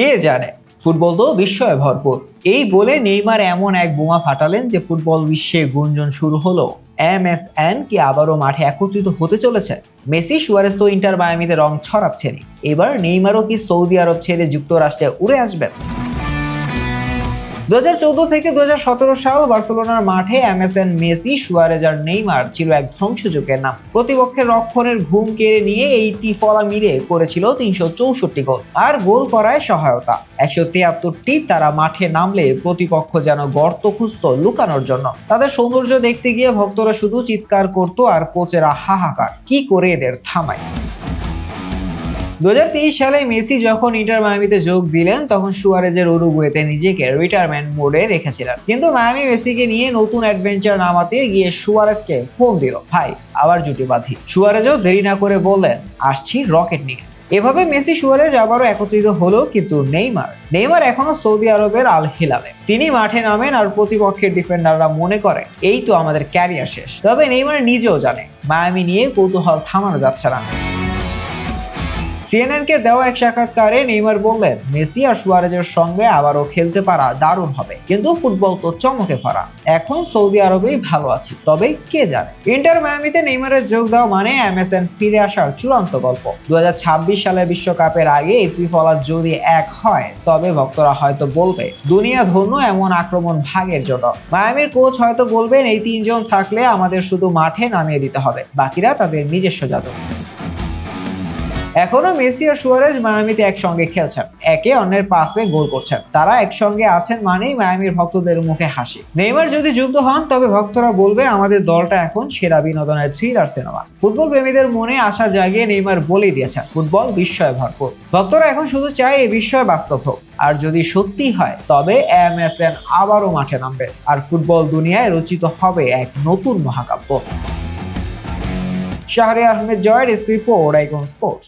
কে জানে, ফুটবল তো বিস্ময়ে ভরপুর। এই বলে নেইমার এমন এক বোমা ফাটালেন যে ফুটবল বিশ্বে গুঞ্জন শুরু হলো। MSN কি আবারও মাঠে একত্রিত হতে চলেছে? মেসি সুয়ারেজ তো ইন্টার মায়ামিতে রং ছড়াচ্ছেনই, এবার নেইমারও কি সৌদি আরব ছেড়ে যুক্তরাষ্ট্রে উড়ে আসবেন? 2014 থেকে 2017 সাল বার্সেলোনার মাঠে MSN মেসি, সুয়ারেজ আর নেইমার ছিল এক ধ্বংসযজ্ঞের নাম। প্রতিপক্ষের রক্ষণের ঘুম কেড়ে নিয়ে এই তিফলা মিলে করেছিল 364 গোল, আর গোল করায় সহায়তা 173টি। তারা মাঠে নামলে প্রতিপক্ষ যেন গর্ত খুঁজত লুকানোর জন্য। তাদের সৌন্দর্য দেখতে গিয়ে ভক্তরা শুধু চিৎকার করতো আর কোচেরা হাহাকার, কি করে এদের থামায়। 2023 সালে মেসি যখন ইন্টার মায়ামিতে যোগ দিলেন, তখন সুয়ারেজের উরুগুয়েতে নিজেকে রিটায়ারমেন্ট মোডে রেখেছিলেন। কিন্তু মায়ামি মেসিকে নিয়ে নতুন অ্যাডভেঞ্চার নামাতে গিয়ে সুয়ারেজকে ফোন দিল, ভাই আবার জুটি বাঁধি। সুয়ারেজও দেরি না করে বললেন, আসছি রকেট নিয়ে। এভাবে মেসি সুয়ারেজ আবারও একত্রিত হলো। কিন্তু নেইমার এখনো সৌদি আরবের আল হিলালে। তিনি মাঠে নামেন আর প্রতিপক্ষের ডিফেন্ডাররা মনে করে এই তো আমাদের ক্যারিয়ার শেষ। তবে নেইমার নিজেও জানে মায়ামি নিয়ে কৌতূহল থামানো যাচ্ছে না। CNN কে দেওয়া এক সাক্ষাৎকারে নেইমার বললেন, মেসি আর সুয়ারেজের সঙ্গে আবারও খেলতে পারা দারুণ হবে, কিন্তু ফুটবল তো চমকে ভরা। এখন সৌদি আরবেই ভালো আছি, তবে কে জানে। ইন্টার মায়ামিতে নেইমারের যোগ দেওয়া মানে MSN ফিরে আসার চূড়ান্ত গল্প। 2026 সালের বিশ্বকাপের আগে এই ত্রিফলা যদি এক হয়, তবে ভক্তরা হয়তো বলবে দুনিয়া ধন্য এমন আক্রমণ ভাগের জন্য। মায়ামির কোচ হয়তো বলবেন, এই তিনজন থাকলে আমাদের শুধু মাঠে নামিয়ে দিতে হবে, বাকিরা তাদের নিজস্ব জাদু। এখনো মেসি আর সুয়ারেজ মায়ামিতে একসঙ্গে খেলছেন, একে অন্যের পাশে গোল করছেন। তারা একসঙ্গে আছেন মানেই মায়ামির ভক্তদের মুখে হাসি। নেইমার যদি যুক্ত হন, তবে ভক্তরা বলবে আমাদের দলটা এখন সেরা বিনোদনের থ্রিলার সিনেমা। ফুটবল প্রেমীদের মনে আশা জাগিয়ে নেইমার বলেই দিয়েছেন, ফুটবল বিস্ময়ে ভরপুর। ভক্তরা এখন শুধু চায় এই বিস্ময় বাস্তব হোক। আর যদি সত্যি হয়, তবে MSN আবারও মাঠে নামবে আর ফুটবল দুনিয়ায় রচিত হবে এক নতুন মহাকাব্য। শাহরিয়ার আহমেদ জয়ের স্ক্রিপ্ট ও আইকন স্পোর্টস।